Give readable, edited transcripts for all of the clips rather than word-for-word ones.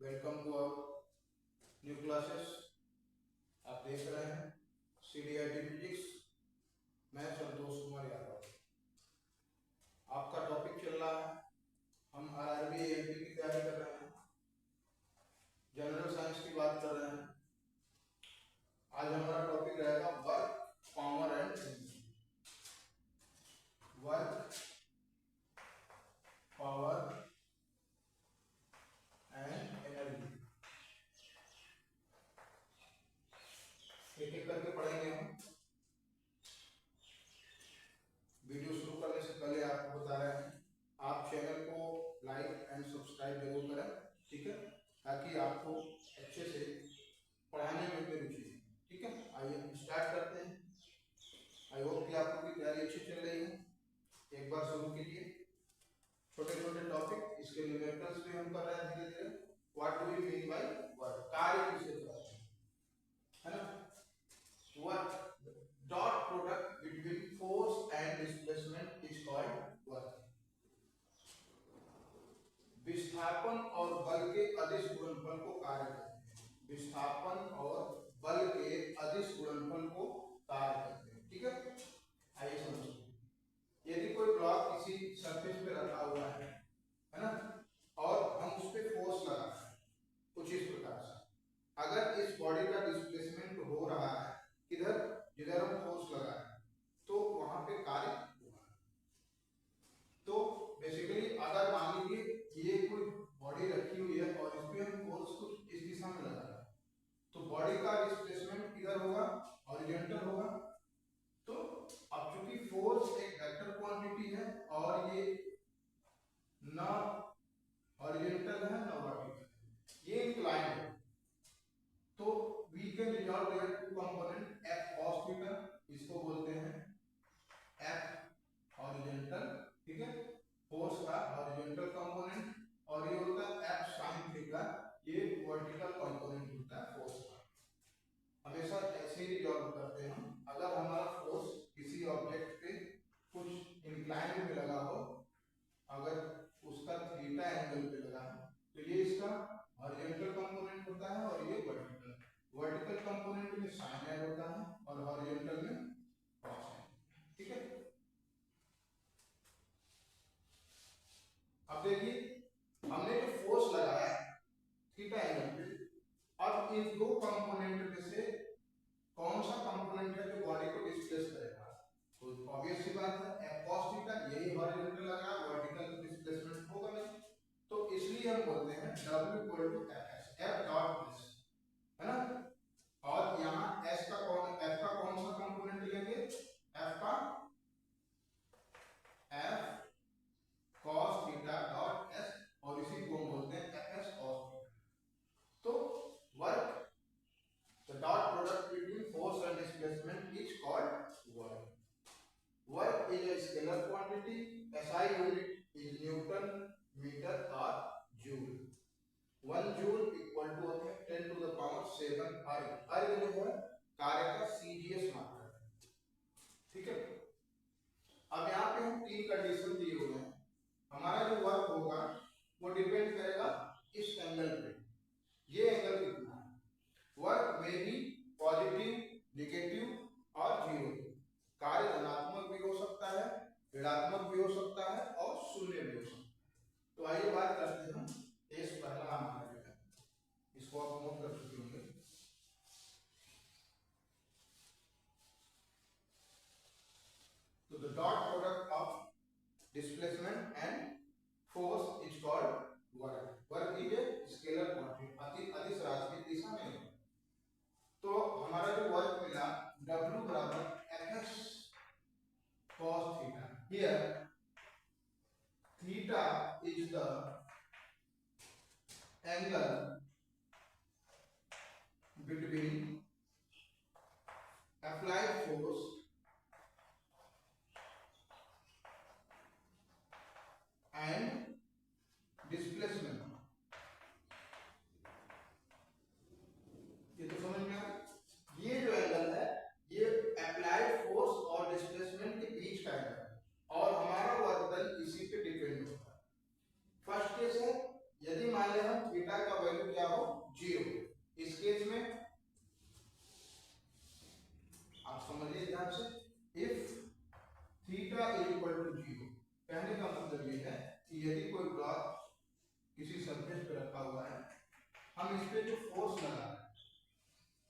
Welcome to our new classes. आप देख रहे हैं CDIT फिजिक्स। मैं संतोष कुमार यादव। आपका टॉपिक चल रहा है, हम RRB AMP की तैयारी कर रहे हैं, जनरल साइंस की बात कर रहे हैं। आज हमारा टॉपिक रहेगा work, power and energy. Work, power and energy, एक एक करके पढ़ेंगे हम। वीडियो शुरू करने से पहले आपको बता रहे हैं, आप चैनल को लाइक एंड सब्सक्राइब जरूर करें, ठीक है, ताकि आपको अच्छे से पढ़ाने में भी रुचि है, ठीक है। आइए हम स्टार्ट करते हैं। आई होप कि आप लोगों की तैयारी अच्छी चल रही है। एक बार शुरू कीजिए, छोटे छोटे टॉपिक, इसके न्यूमेरिकल्स भी हम कर रहे हैं धीरे धीरे। What do you mean by work, कार्य किसे कहते हैं, है ना। Work, dot product between force and displacement is called work. विस्थापन और बल के अदिश गुणनफल को कार्य कहते हैं। विस्थापन और बल के अदिश गुणनफल को कार्य कहते हैं, ठीक है। आइए समझिए, यदि कोई ब्लॉक किसी सरफेस पे रखा हुआ है ना, और हम उस पे फोर्स लगा रहे हैं कुछ इस प्रकार से। अगर इस बॉडी का डिस्प्लेसमेंट हो रहा है किधर, जिधर हम फोर्स लगा रहे हैं, तो वहां पे कार्य होगा। तो बेसिकली अगर मान लीजिए ये कोई बॉडी रखी हुई है और इस पे हम फोर्स कुछ इस दिशा में लगा रहे हैं, तो बॉडी का डिस्प्लेसमेंट किधर होगा, हॉरिजॉन्टल होगा। तो अब चूंकि फोर्स एक वेक्टर क्वांटिटी है और ये ना हॉरिजॉन्टल है ना वर्टिकल, ये इंक्लाइंड है, तो we can resolve their two component F cos theta, इसको बोलते हैं F हॉरिजॉन्टल, ठीक है, फोर्स का हॉरिजॉन्टल कंपोनेंट, और ये होता है F sin थीटा, ये वर्टिकल कंपोनेंट होता है फोर्स का। हमेशा ऐसे ही रिजॉल्व करते हैं हम। अगर हमारा फोर्स किसी ऑब्जेक्ट पे कुछ इंक्लाइन में लगा हो, अगर उसका थीटा एंगल पे लगा है, तो ये इसका हॉरिजॉन्टल कंपोनेंट होता है और ये वर्टिकल। वर्टिकल कंपोनेंट में साइन एड होता है और हॉरिजॉन्टल में कॉस एड, ठीक है। अब देखिए, हमने जो फोर्स लगाया थीटा एंगल पे, अब इन दो कंपोनेंट में से कौन सा कंपोनेंट है जो बॉडी को डिस्प्लेस करेगा, तो ऑब्वियस सी बात है F cos थीटा, यही हॉरिजॉन्टल लगा, वर्टिकल डिस्प्लेसमेंट होगा नहीं। तो इसलिए हम बोलते हैं W = Fs, F dot s, है ना। और यहाँ F का कौन सा कंपोनेंट लेंगे, F का F cos theta dot s, और इसी को हम बोलते हैं Fs cos थीटा। तो work, the dot product between force and displacement is called work. Work is a scalar quantity. SI unit is Newton meter or joule. 1 joule equal to 10 to the power 7 अर्ग। अर्ग जो है कार्य का CGS मात्रा है, ठीक है। अब यहाँ पे हम तीन कंडीशन दिए हुए हैं। हमारा जो वर्क होगा वो डिपेंड करेगा इस एंगल पे, ये एंगल कितना है। वर्क में भी पॉजिटिव, नेगेटिव और जीरो, कार्य धनात्मक भी हो सकता है, ऋणात्मक भी हो सकता है और शून्य भी हो सकता है। तो आइए बात करते हैं हम इस पहला हमारा जो है, इसको आप नोट कर चुके होंगे। तो the dot product of displacement and force is called work. Work is a scalar quantity, अदिश राशि की दिशा में है। तो हमारा जो वर्क मिला W बराबर Fs cos theta. Here theta is the angle between applied force and displacement। ये तो समझ में आ गया। ये जो एंगल है ये अप्लाइड फोर्स और डिस्प्लेसमेंट के बीच का एंगल है, और हमारा वर्क डन इसी पे डिपेंड होता है। फर्स्ट केस है, यदि मान लें हम थीटा का वैल्यू हम इस पे जो फोर्स लगा रहे हैं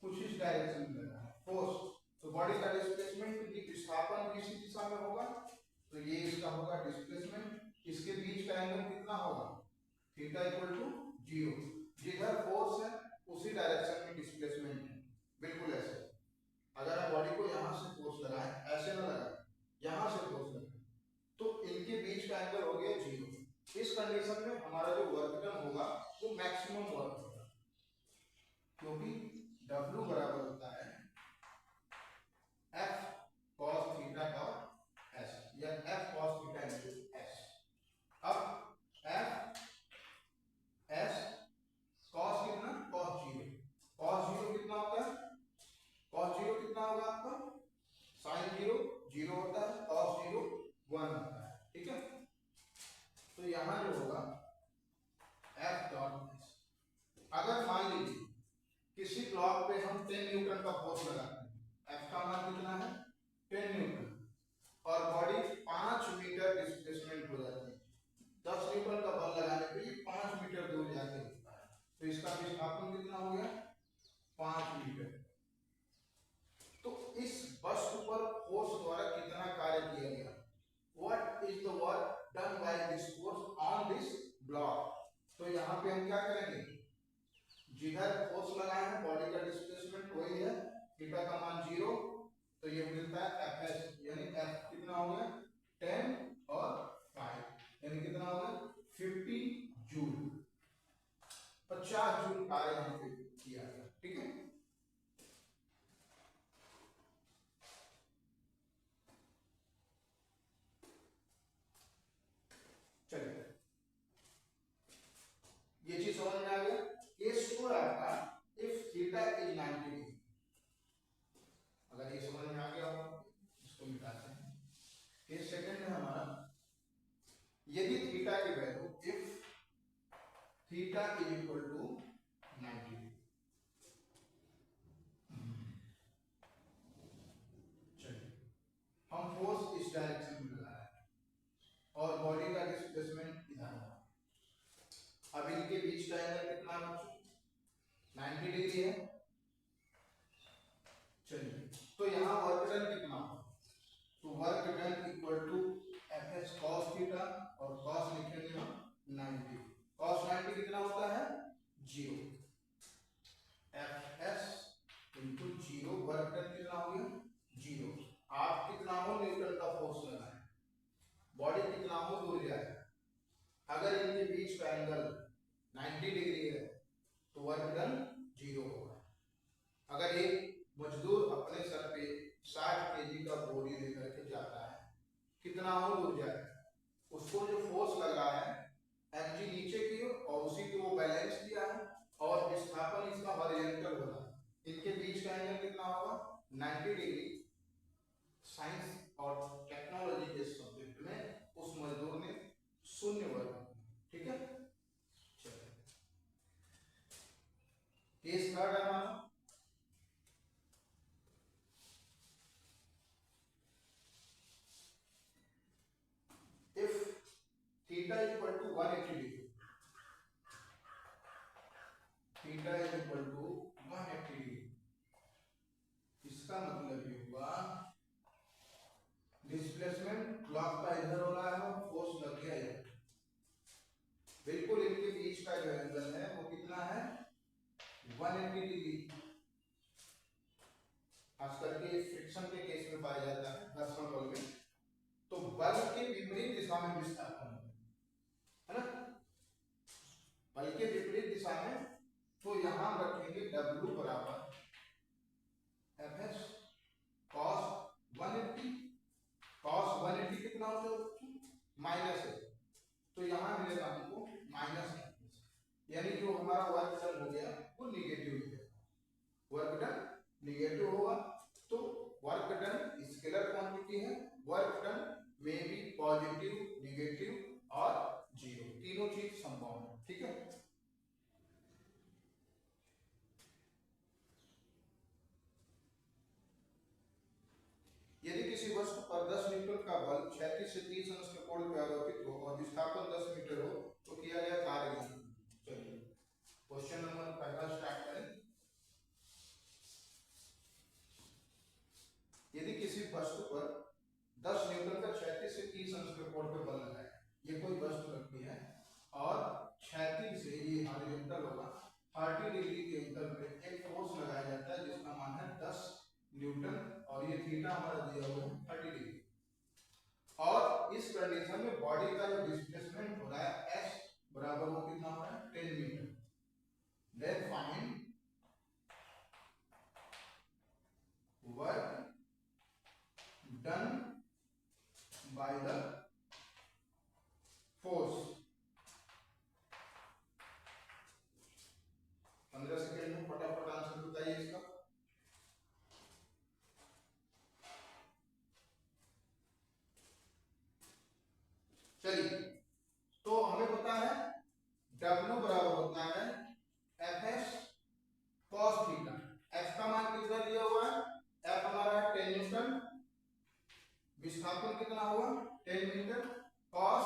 कुछ इस डायरेक्शन में लगा है फोर्स, तो बॉडी का डिस्प्लेसमेंट विस्थापन किसी दिशा में होगा, तो ये इसका होगा डिस्प्लेसमेंट, इसके बीच का एंगल कितना होगा थीटा इक्वल टू 0, जिधर फोर्स है उसी डायरेक्शन में डिस्प्लेसमेंट है, बिल्कुल ऐसे। अगर आप बॉडी को यहाँ से फोर्स लगाएं, ऐसे ना लगाएं, यहाँ से फोर्स लगाएं, तो इनके बीच का एंगल हो गया 0। इस कंडीशन में हमारा जो वर्क डन होगा वो मैक्सिमम वर्क होगा, क्योंकि W बराबर होता है F cos थीटा का S या F cos theta into S। अब F S cos कितना cos 0, cos 0 कितना होता है, cos 0 कितना होगा आपका sin 0 0 होता है, cos 0 1 होता है, ठीक है। तो यहां जो होगा F डॉट S, अगर मान लीजिए किसी ब्लॉक पे हम 10 न्यूटन का फोर्स लगाते हैं, F का मान कितना है 10 न्यूटन, और बॉडी 5 मीटर डिस्प्लेसमेंट हो जाती है, 10 न्यूटन का बल लगाने पे ये 5 मीटर दूर जाके होता है, तो इसका विस्थापन कितना हो गया 5 मीटर। तो इस वस्तु पर फोर्स द्वारा कितना कार्य किया गया, what is the work done by this force on this block. तो यहाँ पे हम क्या करेंगे, जिधर फोर्स लगाए हैं बॉडी का डिस्प्लेसमेंट वही है, थीटा का मान 0, तो ये मिलता है Fs, यानी F कितना हो गया 10 और 5, यानी कितना हो गया 50 जूल, 50 जूल कार्य यहाँ पे किया गया, ठीक है। चलिए ये चीज समझ में आ गया। केस 2 है आपका इफ थीटा इज 90 डिग्री, अगर ये समझ में आ गया हो इसको मिटाते हैं। केस सेकंड है हमारा, यदि थीटा की value if theta is equal to 90 degree, चलिए हम फोर्स इस डायरेक्शन में लगा रहे हैं और बॉडी का डिस्प्लेसमेंट इधर है, अब इनके बीच का एंगल कितना बच्चों 90 डिग्री है। चलिए तो यहाँ वर्क डन कितना हो, तो work done equal to Fs cos theta, और cos लिखेंगे हम 90, cos 90 कितना होता है 0, Fs इनटू 0, वर्क डन कितना हो गया 0। आप कितना हो न्यूटन का फोर्स लगाएं, बॉडी कितना हो दूर जाए, अगर इनके बीच का एंगल 90 डिग्री है तो वर्क डन 0 होगा। अगर एक मजदूर अपने सर पे 60 केजी का बोरी लेकर के जाता है, कितना हो दूर जाए, उसको जो फोर्स लगा है mg नीचे की ओर और उसी को वो बैलेंस किया है, और विस्थापन इसका हॉरिजॉन्टल होगा, इनके बीच का एंगल कितना होगा 90 डिग्री। साइंस और टेक्नोलॉजी के सब्जेक्ट में उस मजदूर ने 0 वर्ग, ठीक है। चलिए केस थर्ड है हमारा, if theta is equal to 180 degree, theta is equal to 180 degree, इसका मतलब ये हुआ डिस्प्लेसमेंट क्लॉक का इधर हो रहा है और फोर्स लग गया है, बिल्कुल इनके बीच का जो एंगल है वो कितना है 180 डिग्री, खास करके फ्रिक्शन के केस में पाया जाता है घर्षण बल में, तो बल के विपरीत दिशा में विस्थापन है ना, बल के विपरीत दिशा में, तो यहां रखेंगे W बराबर Fs cos 180, cos 180 कितना होता है माइनस है, तो यहां मिलेगा हमको माइनस, यानी जो हमारा वर्क डन हो गया वो निगेटिव हो गया, वर्क डन निगेटिव होगा, तो वर्क डन स्केलर क्वांटिटी है, वर्क डन में भी पॉजिटिव नेगेटिव और 0 तीनों चीज संभव है, ठीक है। यदि किसी वस्तु पर 10 न्यूटन का बल क्षैतिज से 30 अंश के कोण पर आरोपित हो और विस्थापन 10 मीटर हो तो किया गया कार्य। चलिए क्वेश्चन नंबर पहला स्टार्ट करें। यदि किसी वस्तु पर 10 न्यूटन का क्षैतिज से 30 अंश के कोण पे बल लगाए, ये कोई वस्तु रखी है और क्षैतिज से ये हॉरिजॉन्टल होगा 30 डिग्री के एंगल पे एक फोर्स लगाया जाता है जिसका मान है 10 न्यूटन और ये थीटा हमारा दिया हुआ है 30 डिग्री। और इस कंडीशन में बॉडी का जो डिस्प्लेसमेंट हो रहा है s बराबर वो कितना हो रहा है 10 metre. Then find work done by the force। 15 second में फटाफट आंसर बताइए इसका। चलिए, तो हमें पता है W बराबर होता है Fs cos थीटा। F का मान कितना दिया हुआ है, F हमारा है 10 न्यूटन, विस्थापन कितना हुआ 10 मीटर, cos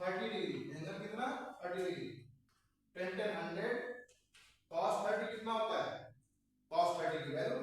30 डिग्री, एंगल कितना 30 डिग्री, 10 10 100, cos 30 कितना होता है, cos 30 की वैल्यू